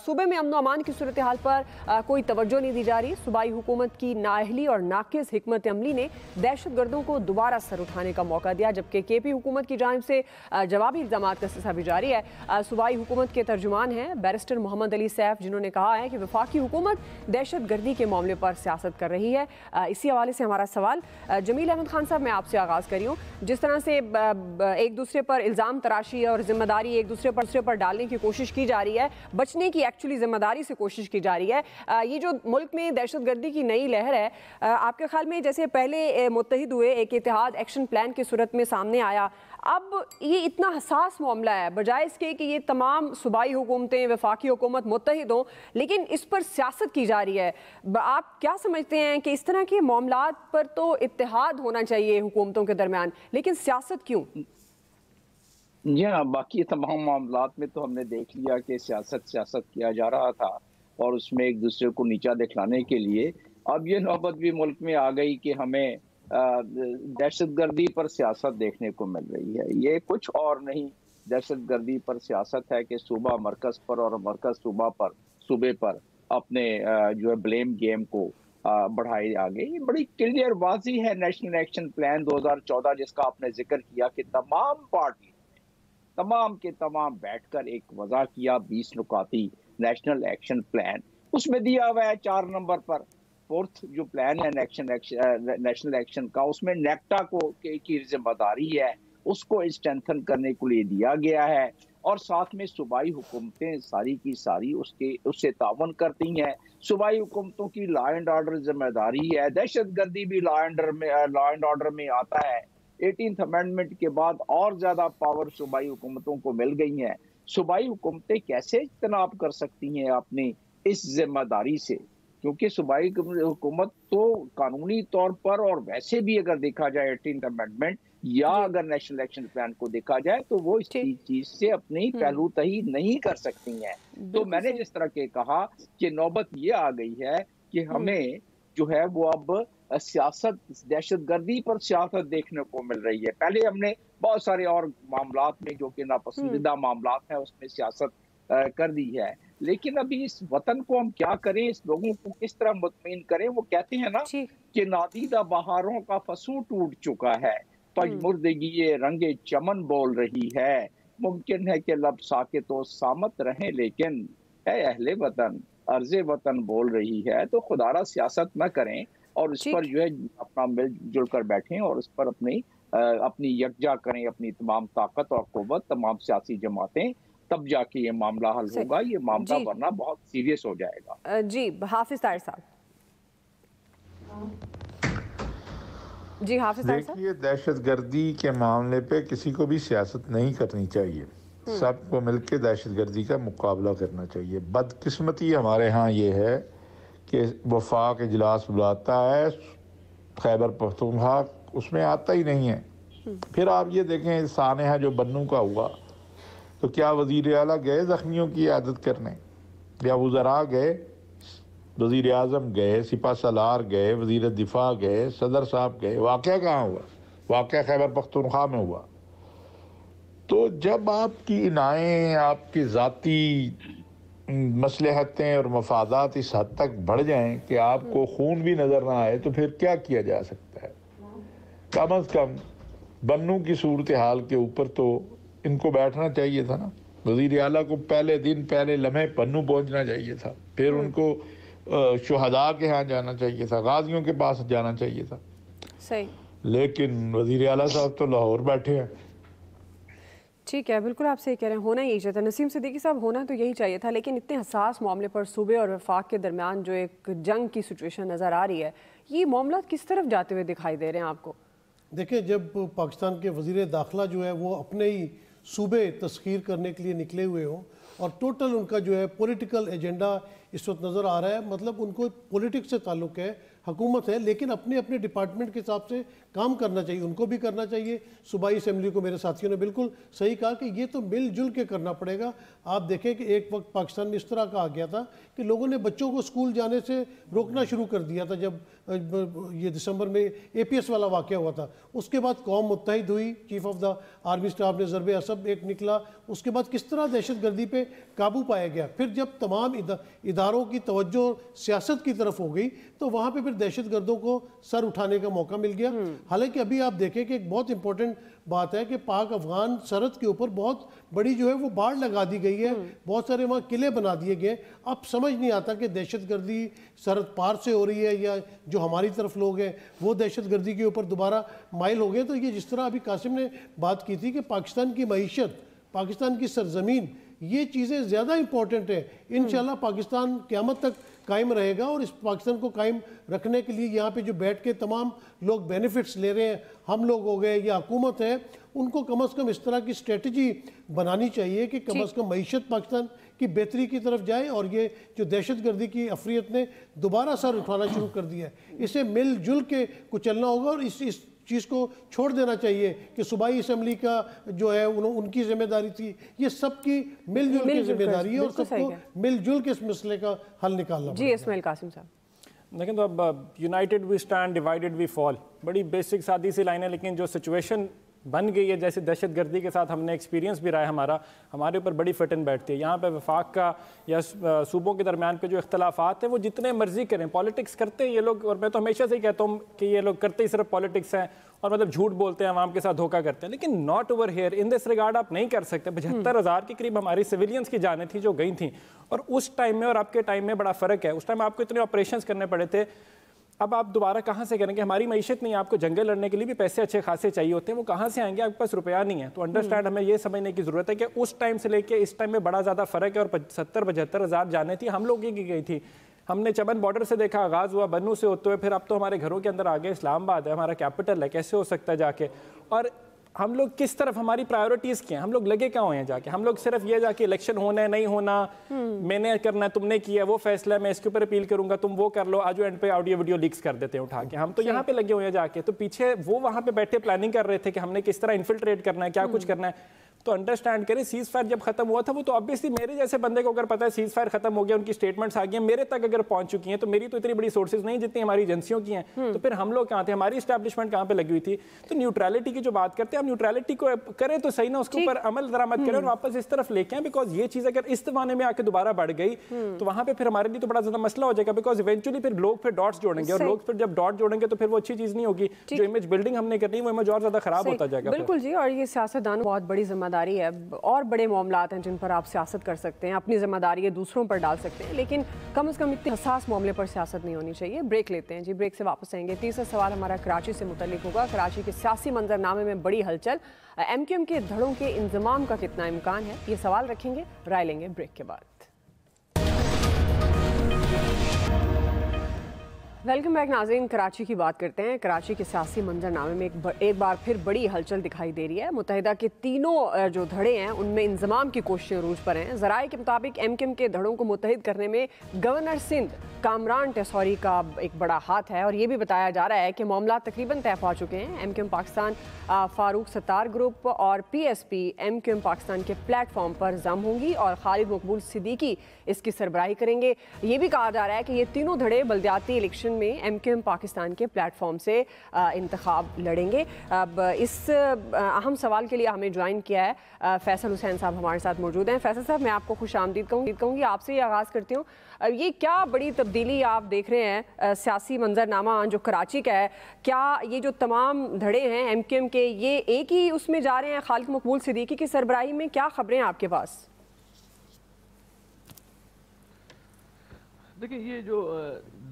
صوبے میں امن و امان کی صورتحال پر کوئی توجہ نہیں دی جا رہی۔ صوبائی حکومت کی نااہلی اور ناقص حکمت عملی نے دہشت گردوں کو دوبارہ سر اٹھانے کا موقع دیا، جبکہ کے پی حکومت کی جانب سے جوابی الزامات کا سلسلہ بھی جاری ہے۔ صوبائی حکومت کے ترجمان ہیں بیرسٹر محمد علی سیف، جنہوں نے کہا ہے کہ وفاقی حکومت دہشت گردی کے معاملے پر سیاست کر رہی ہے۔ اسی حوالے سے ہمارا سوال جمیل احمد خان صاحب، میں آپ سے آغاز کری ہوں۔ جس طرح سے ایک دوسرے پر الزام تراشی اور ذمہ داری ایک دوسرے پر ڈالنے کی کوشش کی جا رہی ہے، بچنے کی ایکچولی ذمہ داری سے کوشش کی جا رہی ہے، یہ جو ملک میں دہشت گردی کی نئی لہر ہے، آپ کے خیال میں جیسے پہلے متحد ہوئے ایک اتحاد ایکشن پلان کی صورت میں سامنے آیا، اب یہ اتنا حساس معاملہ ہے، بجائے اس کے کہ یہ تمام صوبائی حکومتیں، وفاقی حکومت متحد ہوں، لیکن اس پر سیاست کی جا رہی ہے۔ آپ کیا سمجھتے ہیں کہ اس طرح کے معاملات پر تو اتحاد ہونا چاہیے حکومتوں کے درمیان، لیکن سیاست کیوں؟ جی ہاں، باقی تمام معاملات میں تو ہم نے دیکھ لیا کہ سیاست کیا جا رہا تھا، اور اس میں ایک دوسرے کو نیچا دکھلانے کے لیے اب یہ نوبت بھی ملک میں آ گئی کہ ہمیں دہشت گردی پر سیاست دیکھنے کو مل رہی ہے۔ یہ کچھ اور نہیں، دہشت گردی پر سیاست ہے کہ صوبہ مرکز پر اور مرکز صوبے پر اپنے جو ہے بلیم گیم کو بڑھائی آگے۔ یہ بڑی کلیئر واضح ہے نیشنل ایکشن پلان 2014 جس کا آپ نے ذکر کیا کہ تمام پارٹی تمام کے تمام بیٹھ کر ایک وضع کیا 20 نکاتی نیشنل ایکشن پلان، اس میں دیا ہوا ہے 4 نمبر پر 4th جو پلان ہے نیشنل ایکشن کا، اس میں نیکٹا کو کی ذمہ داری ہے، اس کو اسٹرینتھن کرنے کے لیے دیا گیا ہے، اور ساتھ میں صوبائی حکومتیں ساری کی ساری اس سے تعاون کرتی ہیں. صوبائی حکومتوں کی لا اینڈ آرڈر ذمہ داری ہے. دہشت گردی بھی لا اینڈ آرڈر میں آتا ہے. 18th امینڈمنٹ کے بعد اور زیادہ پاور صوبائی حکومتوں کو مل گئی ہیں. صوبائی حکومتیں کیسے اجتناب کر سکتی ہیں اپنی اس ذمہ داری سے؟ کیونکہ صوبائی حکومت تو قانونی طور پر اور ویسے بھی اگر دیکھا جائے 18th امینڈمنٹ یا اگر نیشنل ایکشن پلان کو دیکھا جائے تو وہ اس چیز سے اپنی پہلو تہی نہیں کر سکتی ہیں. تو میں نے جس طرح کہ کہا کہ نوبت یہ آ گئی ہے کہ ہمیں جو ہے وہ اب سیاست دہشت گردی پر سیاست دیکھنے کو مل رہی ہے. پہلے ہم نے بہت سارے اور معاملات میں جو کہ ناپسندیدہ معاملات ہیں اس میں سیاست کر دی ہے. لیکن ابھی اس وطن کو ہم کیا کریں, اس لوگوں کو کس طرح مطمئن کریں؟ وہ کہتے ہیں نا کہ نادیدہ بہاروں کا فسوں ٹوٹ چکا ہے, پژمردگی یہ رنگ چمن بول رہی ہے, ممکن ہے کہ لب ساکت و سامت رہیں لیکن اے اہل وطن عرض وطن بول رہی ہے. تو خدا را سیاست نہ کریں اور اس پر جو ہے اپنا مل جل کر بیٹھیں اور اس پر اپنی یکجا کریں اپنی تمام طاقت اور قوت, تمام سیاسی جماعتیں, تب جا کے یہ معاملہ حل ہوگا. یہ معاملہ ورنہ بہت سیریس ہو جائے گا. جی حافظ طاہر صاحب. جی حافظ طاہر صاحب. دیکھیے, دہشت گردی کے معاملے پہ کسی کو بھی سیاست نہیں کرنی چاہیے. سب کو مل کے دہشت گردی کا مقابلہ کرنا چاہیے. بدقسمتی ہمارے ہاں یہ ہے کہ وفاق اجلاس بلاتا ہے, خیبر پختونخوا اس میں آتا ہی نہیں ہے. پھر آپ یہ دیکھیں سانحہ جو بنوں کا ہوا تو کیا وزیر اعلیٰ گئے زخمیوں کی عیادت کرنے, یا وزراء گئے, وزیر اعظم گئے, سپہ سالار گئے, وزیر دفاع گئے, صدر صاحب گئے؟ واقعہ کہاں ہوا؟ واقعہ خیبر پختونخوا میں ہوا. تو جب آپ کی انائیں, آپ کی ذاتی مصلحتیں اور مفادات اس حد تک بڑھ جائیں کہ آپ کو خون بھی نظر نہ آئے تو پھر کیا کیا جا سکتا ہے؟ کم از کم بنوں کی صورتحال کے اوپر تو ان کو بیٹھنا چاہیے تھا نا. وزیر اعلیٰ کو پہلے دن پہلے لمحے بنوں پہنچنا چاہیے تھا, پھر ان کو شہداء کے ہاں جانا چاہیے تھا, غازیوں کے پاس جانا چاہیے تھا. صحیح. لیکن وزیر اعلیٰ صاحب تو لاہور بیٹھے ہیں. ٹھیک ہے, بالکل آپ سے یہ کہہ رہے ہیں, ہونا یہی چاہیے تھا. نسیم صدیقی صاحب, ہونا تو یہی چاہیے تھا, لیکن اتنے حساس معاملے پر صوبے اور وفاق کے درمیان جو ایک جنگ کی سچویشن نظر آ رہی ہے, یہ معاملات کس طرف جاتے ہوئے دکھائی دے رہے ہیں آپ کو؟ دیکھیں, جب پاکستان کے وزیر داخلہ جو ہے وہ اپنے ہی صوبے تسخیر کرنے کے لیے نکلے ہوئے ہوں اور ٹوٹل ان کا جو ہے پولیٹیکل ایجنڈا اس وقت نظر آ رہا ہے, مطلب ان کو پولیٹکس سے تعلق ہے, حکومت ہے, لیکن اپنے اپنے ڈپارٹمنٹ کے حساب سے کام کرنا چاہیے, ان کو بھی کرنا چاہیے. صوبائی اسمبلی کو میرے ساتھیوں نے بالکل صحیح کہا کہ یہ تو مل جل کے کرنا پڑے گا. آپ دیکھیں کہ ایک وقت پاکستان میں اس طرح کا آ گیا تھا کہ لوگوں نے بچوں کو اسکول جانے سے روکنا شروع کر دیا تھا جب یہ دسمبر میں APS والا واقعہ ہوا تھا. اس کے بعد قوم متحد ہوئی, chief of the army staff نے ضرب اسب ایک نکلا, اس کے بعد کس طرح دہشت گردی پہ قابو پایا گیا. پھر جب تمام اداروں کی توجہ سیاست کی طرف ہو گئی تو وہاں پہ پھر دہشت گردوں کو سر اٹھانے کا موقع مل گیا. حالانکہ ابھی آپ دیکھیں کہ ایک بہت امپورٹنٹ بات ہے کہ پاک افغان سرحد کے اوپر بہت بڑی جو ہے وہ باڑ لگا دی گئی ہے, بہت سارے وہاں قلعے بنا دیے گئے. اب سمجھ نہیں آتا کہ دہشت گردی سرحد پار سے ہو رہی ہے یا جو ہماری طرف لوگ ہیں وہ دہشت گردی کے اوپر دوبارہ مائل ہو گئے. تو یہ جس طرح ابھی قاسم نے بات کی تھی کہ پاکستان کی معیشت, پاکستان کی سرزمین, یہ چیزیں زیادہ امپورٹنٹ ہیں. انشاءاللہ پاکستان قیامت تک قائم رہے گا, اور اس پاکستان کو قائم رکھنے کے لیے یہاں پہ جو بیٹھ کے تمام لوگ بینیفٹس لے رہے ہیں, ہم لوگ ہو گئے یا حکومت ہے, ان کو کم از کم اس طرح کی اسٹریٹجی بنانی چاہیے کہ کم از کم معیشت پاکستان کی بہتری کی طرف جائے. اور یہ جو دہشت گردی کی افریت نے دوبارہ سر اٹھانا شروع کر دیا ہے, اسے مل جل کے کچلنا ہوگا. اور اس چیز کو چھوڑ دینا چاہیے کہ صوبائی اسمبلی کا جو ہے ان کی ذمہ داری تھی, یہ سب کی مل جل کے ذمہ داری ہے اور سب کو مل جل کے اس مسئلے کا حل نکالنا پڑے گا. جی اسماعیل قاسم صاحب. لیکن تو اب یونائٹڈ وی اسٹینڈ, ڈیوائیڈڈ وی فال, بڑی بیسک سادی سی لائن ہے, لیکن جو سچویشن بن گئی ہے, جیسے دہشت گردی کے ساتھ ہم نے ایکسپیرینس بھی رہا ہے ہمارا, ہمارے اوپر بڑی فٹن بیٹھتی ہے. یہاں پہ وفاق کا یا صوبوں کے درمیان پہ جو اختلافات ہیں وہ جتنے مرضی کریں, پالیٹکس کرتے ہیں یہ لوگ, اور میں تو ہمیشہ سے ہی کہتا ہوں کہ یہ لوگ کرتے ہی صرف پالیٹکس ہیں اور مطلب جھوٹ بولتے ہیں, عوام کے ساتھ دھوکہ کرتے ہیں. لیکن not over here, in this regard آپ نہیں کر سکتے. 75,000 کے قریب ہماری سویلینز کی جانیں تھیں جو گئی تھیں, اور اس ٹائم میں اور آپ کے ٹائم میں بڑا فرق ہے. اس ٹائم آپ کو اتنے آپریشنز کرنے پڑے تھے. اب آپ دوبارہ کہاں سے کریں گے؟ ہماری معیشت نہیں ہے، آپ کو جنگل لڑنے کے لیے بھی پیسے اچھے خاصے چاہیے ہوتے ہیں، وہ کہاں سے آئیں گے؟ آپ کے پاس روپیہ نہیں ہے. تو انڈرسٹینڈ ہمیں یہ سمجھنے کی ضرورت ہے کہ اس ٹائم سے لے کے اس ٹائم میں بڑا زیادہ فرق ہے، اور 70-75 ہزار جانیں تھی ہم لوگوں کی گئی تھی. ہم نے چمن بارڈر سے دیکھا، آغاز ہوا بنو سے ہوتے ہوئے، پھر اب تو ہمارے گھروں کے اندر آگے اسلام آباد ہے، ہمارا کیپٹل ہے، کیسے ہو سکتا ہے جا کے؟ اور ہم لوگ کس طرف، ہماری پرائیورٹیز کیا ہیں؟ ہم لوگ لگے کہاں ہوئے ہیں جا کے؟ ہم لوگ صرف یہ جا کے الیکشن ہونا ہے نہیں ہونا، میں نے کرنا ہے تم نے کیا، وہ فیصلہ ہے میں اس کے اوپر اپیل کروں گا تم وہ کر لو، آج اینڈ پہ آڈیو ویڈیو لیکس کر دیتے ہیں اٹھا کے. ہم تو یہاں پہ لگے ہوئے ہیں جا کے، تو پیچھے وہ وہاں پہ بیٹھے پلاننگ کر رہے تھے کہ ہم نے کس طرح انفلٹریٹ کرنا ہے، کیا کچھ کرنا ہے. تو انڈرسٹینڈ کریں سیز فائر جب ختم ہوا تھا وہ تو آبویسلی میرے جیسے بندے کو اگر پتا ہے سیز فائر ختم ہو گیا، ان کی سٹیٹمنٹس آ گئی ہیں، میرے تک اگر پہنچ چکی ہیں، تو میری تو اتنی بڑی سورسز نہیں جتنی ہماری ایجنسیوں کی ہیں، تو پھر ہم لوگ کہاں تھے؟ ہماری اسٹیبلشمنٹ کہاں پہ لگی ہوئی تھی؟ تو نیوٹرلٹی کی جو بات کرتے ہیں، ہم نیوٹرلٹی کو کریں تو صحیح نا، اس کے اوپر عمل درآمد کریں اور واپس اس طرف لے کے آئیں. بیکاز یہ چیز اگر اس زمانے میں آ کے دوبارہ بڑھ گئی تو وہاں پہ پھر ہمارے لیے تو بڑا زیادہ مسئلہ ہو جائے گا. بیکاز ایونچولی پھر لوگ پھر ڈاٹس جوڑیں گے، اور لوگ پھر جب ڈاٹ جوڑیں گے تو پھر وہ اچھی چیز نہیں ہوگی. جو امیج بلڈنگ ہم نے کرنی ہے وہ امیج اور زیادہ خراب ہوتا جائے گا. بالکل جی، اور یہ سیاستدانوں بہت بڑی ذمہ داری ہے، اور بڑے معاملات ہیں جن پر آپ سیاست کر سکتے ہیں، اپنی ذمہ داری دوسروں پر ڈال سکتے ہیں، لیکن کم از کم اتنے حساس معاملے پر سیاست نہیں ہونی چاہیے. بریک لیتے ہیں جی، بریک سے واپس آئیں گے. تیسرا سوال ہمارا کراچی سے متعلق ہوگا. کراچی کے سیاسی منظرنامے میں بڑی ہلچل، ایم کیو ایم کے دھڑوں کے انضمام کا کتنا امکان ہے، یہ سوال رکھیں گے، رائے لیں گے بریک کے بعد. ویلکم بیک ناظرین. کراچی کی بات کرتے ہیں. کراچی کے سیاسی منظرنامے میں ایک بار پھر بڑی ہلچل دکھائی دے رہی ہے. متحدہ کے تینوں جو دھڑے ہیں ان میں انضمام کی کوششیں عروج پر ہیں. ذرائع کے مطابق ایم کیو ایم کے دھڑوں کو متحد کرنے میں گورنر سندھ کامران ٹیسوری کا ایک بڑا ہاتھ ہے، اور یہ بھی بتایا جا رہا ہے کہ معاملات تقریباً طے پا چکے ہیں. M Q M Pakistan Farooq Sattar group اور P S P M Q M Pakistan کے پلیٹ فارم پر ضم ہوں گی، اور خالد مقبول صدیقی اس کی سربراہی کریں گے. یہ بھی کہا جا رہا ہے کہ یہ تینوں دھڑے بلدیاتی الیکشن میں ایم کیو ایم پاکستان کے پلیٹ فارم سے انتخاب لڑیں گے. اب اس اہم سوال کے لیے ہمیں جوائن کیا ہے فیصل حسین صاحب ہمارے ساتھ موجود ہیں. فیصل صاحب، میں آپ کو خوش آمدید کہوں گی. آپ سے یہ آغاز کرتی ہوں، یہ کیا بڑی تبدیلی آپ دیکھ رہے ہیں سیاسی منظرنامہ جو کراچی کا ہے؟ کیا یہ جو تمام دھڑے ہیں ایم کیو ایم کے، یہ ایک ہی اس میں جا رہے ہیں خالد مقبول صدیقی کی سربراہی میں؟ کیا خبریں ہیں آپ کے پاس؟ دیکھیں، یہ جو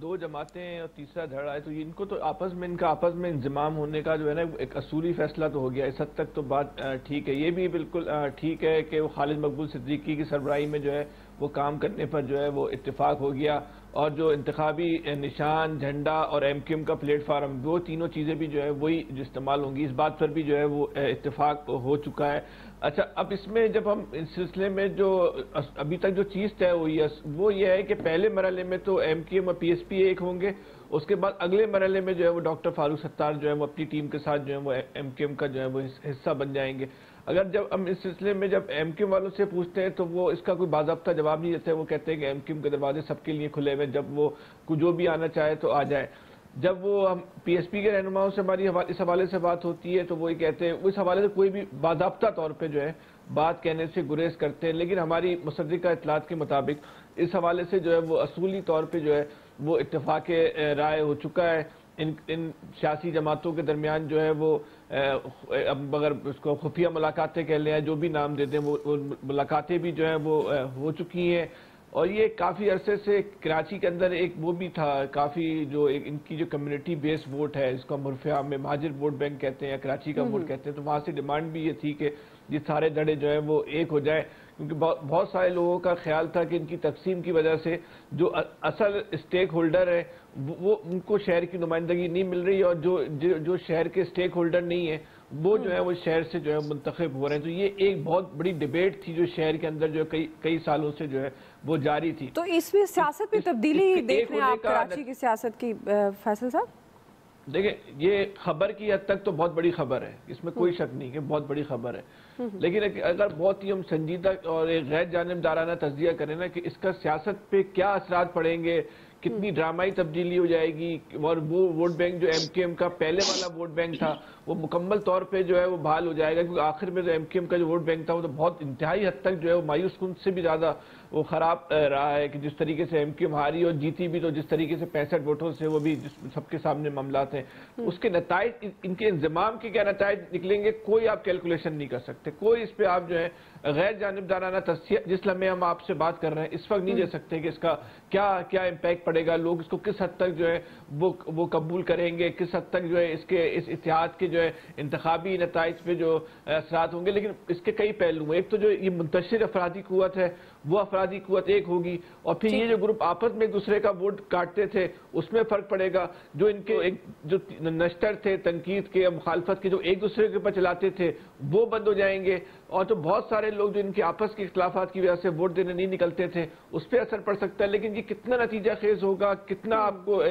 دو جماعتیں اور تیسرا دھڑا ہے، تو ان کو تو آپس میں انضمام ہونے کا جو ہے نا ایک اصولی فیصلہ تو ہو گیا. اس حد تک تو بات ٹھیک ہے. یہ بھی بالکل ٹھیک ہے کہ وہ خالد مقبول صدیقی کی سربراہی میں جو ہے وہ کام کرنے پر جو ہے وہ اتفاق ہو گیا، اور جو انتخابی نشان، جھنڈا اور ایم کیو ایم کا پلیٹ فارم، وہ تینوں چیزیں بھی جو ہے وہی جو استعمال ہوں گی، اس بات پر بھی جو ہے وہ اتفاق ہو چکا ہے. اچھا، اب اس میں جب ہم اس سلسلے میں جو ابھی تک جو چیز طے ہوئی ہے وہ یہ ہے کہ پہلے مرحلے میں تو ایم کیو ایم اور پی ایس پی ایک ہوں گے. اس کے بعد اگلے مرحلے میں جو ہے وہ ڈاکٹر فاروق ستار جو ہے وہ اپنی ٹیم کے ساتھ جو ہے وہ ایم کیو ایم کا جو ہے وہ حصہ بن جائیں گے. اگر جب ہم اس سلسلے میں جب ایم کیو ایم والوں سے پوچھتے ہیں تو وہ اس کا کوئی باضابطہ جواب نہیں دیتے. وہ کہتے ہیں کہ ایم کیو ایم کے دروازے سب کے لیے کھلے ہوئے، جب وہ جو بھی آنا چاہے تو آ جائے. جب وہ ہم پی ایس پی کے رہنماؤں سے ہماری اس حوالے سے بات ہوتی ہے تو وہ یہ کہتے ہیں، اس حوالے سے کوئی بھی باضابطہ طور پہ جو ہے بات کہنے سے گریز کرتے ہیں. لیکن ہماری مصدقہ اطلاعات کے مطابق اس حوالے سے جو ہے وہ اصولی طور پہ جو ہے وہ اتفاق رائے ہو چکا ہے. ان سیاسی جماعتوں کے درمیان جو ہے وہ اگر اس کو خفیہ ملاقاتیں کہہ لیں، جو بھی نام دے دیں، وہ ملاقاتیں بھی جو ہیں وہ ہو چکی ہیں. اور یہ کافی عرصے سے کراچی کے اندر ایک وہ بھی تھا، کافی جو ان کی جو کمیونٹی بیس ووٹ ہے، اس کو ہم عرف عام میں مہاجر ووٹ بینک کہتے ہیں یا کراچی کا ووٹ کہتے ہیں، تو وہاں سے ڈیمانڈ بھی یہ تھی کہ یہ سارے دھڑے جو ہیں وہ ایک ہو جائے، کیونکہ بہت سارے لوگوں کا خیال تھا کہ ان کی تقسیم کی وجہ سے جو اصل اسٹیک ہولڈر ہے وہ ان کو شہر کی نمائندگی نہیں مل رہی، اور جو شہر کے اسٹیک ہولڈر نہیں ہیں وہ جو ہے وہ شہر سے جو ہے منتخب ہو رہے ہیں. تو یہ ایک بہت بڑی ڈیبیٹ تھی جو شہر کے اندر جو کئی سالوں سے جو ہے وہ جاری تھی. تو اس میں سیاست میں تبدیلی دیکھ رہے ہیں آپ کراچی کی سیاست کی فیصل صاحب؟ دیکھیں، یہ خبر کی حد تک تو بہت بڑی خبر ہے، اس میں کوئی شک نہیں کہ بہت بڑی خبر ہے. لیکن اگر بہت ہی ہم سنجیدہ اور ایک غیر جانبدارانہ تجزیہ کریں نا کہ اس کا سیاست پہ کیا اثرات پڑیں گے، کتنی ڈرامائی تبدیلی ہو جائے گی، اور وہ ووٹ بینک جو ایم کیو ایم کا پہلے والا ووٹ بینک تھا وہ مکمل طور پہ جو ہے وہ بحال ہو جائے گا، کیونکہ آخر میں جو ایم کیو ایم کا جو ووٹ بینک تھا وہ تو بہت انتہائی حد تک جو ہے وہ مایوس کن سے بھی زیادہ وہ خراب رہا ہے. کہ جس طریقے سے ایم کیو ایم ہاری اور جیتی بھی، تو جس طریقے سے 65 ووٹوں سے وہ بھی سب کے سامنے معاملات ہیں، اس کے نتائج، ان کے انضمام کے کیا نتائج نکلیں گے کوئی آپ کیلکولیشن نہیں کر سکتے. کوئی اس پہ آپ جو ہے غیر جانبدارانہ تجزیہ جس لمحے ہم آپ سے بات کر رہے ہیں اس وقت نہیں دے سکتے کہ اس کا کیا امپیکٹ پڑے گا, لوگ اس کو کس حد تک جو ہے وہ قبول کریں گے, کس حد تک جو ہے اس اتحاد کے جو ہے انتخابی نتائج پہ جو اثرات ہوں گے. لیکن اس کے کئی پہلو ہیں. ایک تو جو یہ منتشر افرادی قوت ہے وہ افرادی قوت ایک ہوگی, اور پھر یہ جو گروپ آپس میں ایک دوسرے کا ووٹ کاٹتے تھے اس میں فرق پڑے گا. جو ان کے جو نشتر تھے تنقید کے, مخالفت کے, جو ایک دوسرے کے اوپر چلاتے تھے وہ بند ہو جائیں گے, اور تو بہت سارے لوگ جو ان کے آپس کے اختلافات کی وجہ سے ووٹ دینے نہیں نکلتے تھے اس پہ اثر پڑ سکتا ہے. لیکن یہ کتنا نتیجہ خیز ہوگا, کتنا آپ کو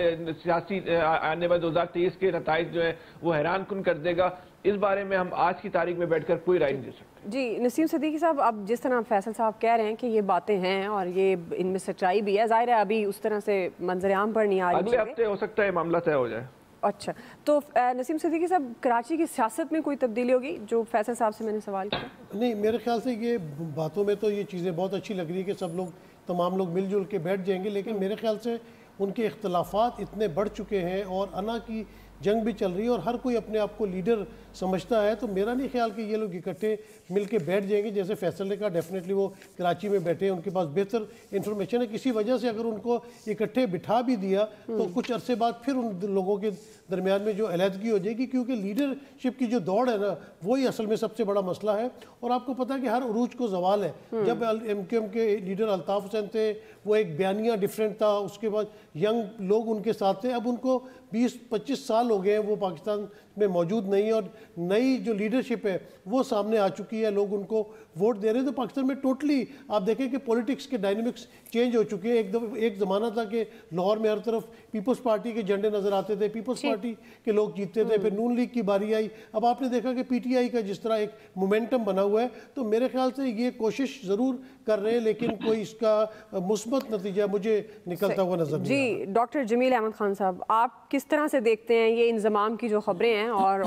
سیاسی آنے والے 2023 کے نتائج جو ہے وہ حیران کن کر دے گا, اس بارے میں ہم آج کی تاریخ میں بیٹھ کر کوئی رائے نہیں دے سکتے. جی نسیم صدیقی صاحب, اب جس طرح فیصل صاحب کہہ رہے ہیں کہ یہ باتیں ہیں اور یہ ان میں سچائی بھی ہے, ظاہر ہے ابھی اس طرح سے منظر عام پر نہیں آ رہی, اگلے ہفتے ہو سکتا ہے معاملہ طے ہو جائے. اچھا, تو نسیم صدیقی صاحب کراچی کی سیاست میں کوئی تبدیلی ہوگی, جو فیصل صاحب سے میں نے سوال کیا؟ نہیں, میرے خیال سے یہ باتوں میں تو یہ چیزیں بہت اچھی لگ رہی ہے کہ سب لوگ تمام لوگ مل جل کے بیٹھ جائیں گے, لیکن میرے خیال سے ان کے اختلافات اتنے بڑھ چکے ہیں اور انا کی جنگ بھی چل رہی ہے اور ہر کوئی اپنے آپ کو لیڈر سمجھتا ہے, تو میرا نہیں خیال کہ یہ لوگ اکٹھے مل کے بیٹھ جائیں گے. جیسے فیصل نے کہا ڈیفینیٹلی وہ کراچی میں بیٹھے ہیں, ان کے پاس بہتر انفارمیشن ہے. کسی وجہ سے اگر ان کو اکٹھے بٹھا بھی دیا تو کچھ عرصے بعد پھر ان لوگوں کے درمیان میں جو علیحدگی ہو جائے گی, کیونکہ لیڈرشپ کی جو دوڑ ہے نا وہی اصل میں سب سے بڑا مسئلہ ہے. اور آپ کو پتہ ہے کہ ہر عروج کو زوال ہے. جب ایم کیو ایم کے لیڈر الطاف حسین تھے وہ ایک بیانیہ ڈیفرنٹ تھا, اس کے بعد ینگ لوگ ان کے ساتھ تھے. اب ان کو 20-25 سال ہو گئے ہیں وہ پاکستان میں موجود نہیں, اور نئی جو لیڈرشپ ہے وہ سامنے آ چکی ہے, لوگ ان کو ووٹ دے رہے ہیں. تو پاکستان میں ٹوٹلی آپ دیکھیں کہ پولیٹکس کے ڈائنمکس چینج ہو چکے ہیں. ایک زمانہ تھا کہ لاہور میں ہر طرف پیپلز پارٹی کے جھنڈے نظر آتے تھے, پیپلز پارٹی کے لوگ جیتتے تھے, پھر نون لیگ کی باری آئی. اب آپ نے دیکھا کہ پی ٹی آئی کا جس طرح ایک مومنٹم بنا ہوا ہے, تو میرے خیال سے یہ کوشش ضرور کر رہے ہیں لیکن کوئی اس کا مثبت نتیجہ مجھے نکلتا ہوا نظر نہیں آتا. جی ڈاکٹر جمیل احمد خان صاحب, آپ کس طرح سے دیکھتے ہیں یہ انضمام کی جو خبریں ہیں, اور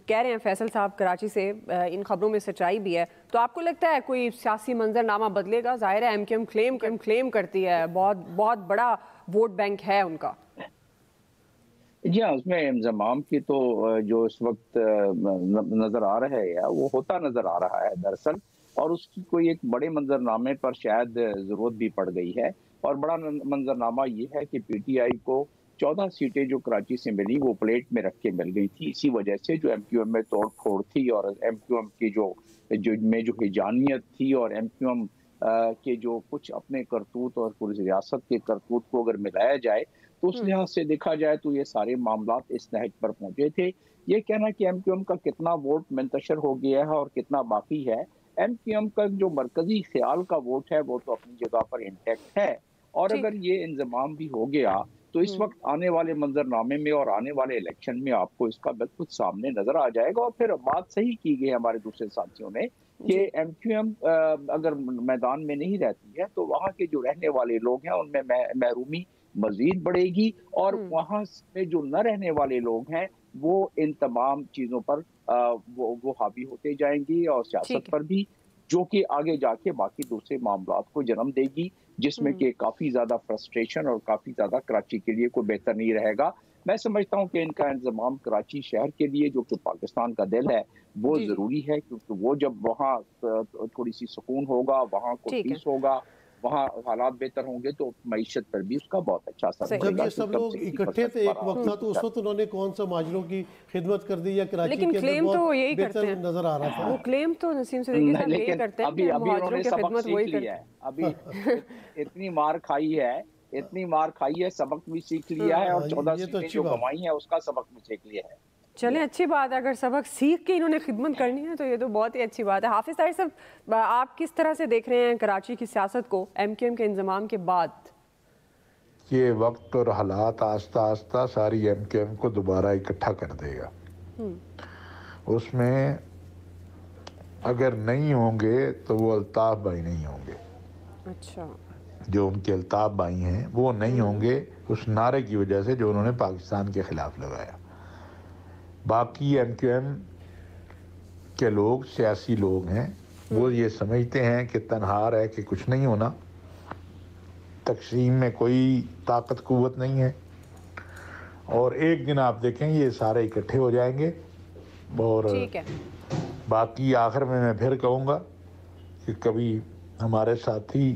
کہہ رہے ہیں فیصل صاحب کراچی سے ان خبروں میں سچائی بھی ہے, تو آپ کو لگتا ہے کوئی سیاسی منظر نامہ بدلے گا؟ ظاہر ہے ایم کیو ایم کلیم کرتی ہے, بہت بڑا ووٹ بینک ہے ان کا. جی ہاں, اس میں انضمام کی تو جو اس وقت نظر آ رہا ہے وہ ہوتا نظر آ رہا ہے دراصل, اور اس کی کوئی ایک بڑے منظرنامے پر شاید ضرورت بھی پڑ گئی ہے. اور بڑا منظرنامہ یہ ہے کہ پی ٹی آئی کو 14 سیٹیں جو کراچی سے ملی وہ پلیٹ میں رکھ کے مل گئی تھی, اسی وجہ سے جو ایم کیو ایم میں توڑ پھوڑ تھی, اور ایم کیو ایم کی جو ہجانیت تھی, اور ایم کیو ایم کے جو کچھ اپنے کرتوت اور پوری ریاست کے کرتوت کو اگر ملایا جائے تو اس لحاظ سے دیکھا جائے تو یہ سارے معاملات اس نہج پر پہنچے تھے. یہ کہنا کہ ایم کیو ایم کا کتنا ووٹ منتشر ہو گیا ہے اور کتنا باقی ہے, ایم کیو ایم کا جو مرکزی خیال کا ووٹ ہے وہ تو اپنی جگہ پر انٹیکٹ ہے. اور اگر یہ انضمام بھی ہو گیا تو اس وقت آنے والے منظرنامے میں اور آنے والے الیکشن میں آپ کو اس کا بالکل سامنے نظر آ جائے گا. اور پھر بات صحیح کی گئی ہمارے دوسرے ساتھیوں نے کہ ایم کیو ایم اگر میدان میں نہیں رہتی ہے تو وہاں کے جو رہنے والے لوگ ہیں ان میں محرومی مزید بڑھے گی, اور وہاں سے جو نہ رہنے والے لوگ ہیں وہ ان تمام چیزوں پر وہ حاوی ہوتے جائیں گی, اور سیاست پر بھی, جو کہ آگے جا کے باقی دوسرے معاملات کو جنم دے گی, جس میں کہ کافی زیادہ فرسٹریشن اور کافی زیادہ کراچی کے لیے کوئی بہتر نہیں رہے گا. میں سمجھتا ہوں کہ ان کا انضمام کراچی شہر کے لیے جو کہ پاکستان کا دل ہے وہ ضروری ہے, کیونکہ وہ جب وہاں تھوڑی سی سکون ہوگا, وہاں کو پیس ہوگا, وہاں حالات بہتر ہوں گے تو معیشت پر بھی اس کا بہت اچھا اثر پڑے گا. جب یہ سب لوگ اکٹھے تھے ایک وقت تھا تو اس وقت انہوں نے کون سا ماجروں کی خدمت کر دی یا کراچی کے اندر بہت بہتر نظر آ رہا تھا. وہ کلیم تو نسیم صدیقی صاحب یہی کرتے ہیں کہ مہاجروں کی خدمت وہی کرتے ہیں. ابھی اتنی مار کھائی ہے, سبق بھی سیکھ لیا ہے, اور 14 سیٹیں جو کمائی ہیں اس کا سبق بھی سیکھ لیا ہے. چلیں اچھی بات ہے, اگر سبق سیکھ کے انہوں نے خدمت کرنی ہے تو یہ تو بہت ہی اچھی بات ہے. حافظ طاہر صاحب, آپ کس طرح سے دیکھ رہے ہیں کراچی کی سیاست کو ایم کیو ایم کے انضمام کے بعد؟ یہ وقت اور حالات آہستہ آہستہ ساری ایم کیو ایم کو دوبارہ اکٹھا کر دے گا. اس میں اگر نہیں ہوں گے تو وہ الطاف بھائی نہیں ہوں گے. اچھا, جو ان کے الطاف بھائی ہیں وہ نہیں ہوں گے اس نعرے کی وجہ سے جو انہوں نے پاکستان کے خلاف لگایا. باقی ایم کیو ایم کے لوگ سیاسی لوگ ہیں, وہ یہ سمجھتے ہیں کہ تنہا رہ کے کچھ نہیں ہونا, تقسیم میں کوئی طاقت قوت نہیں ہے, اور ایک دن آپ دیکھیں یہ سارے اکٹھے ہو جائیں گے. اور باقی آخر میں پھر کہوں گا کہ کبھی ہمارے ساتھی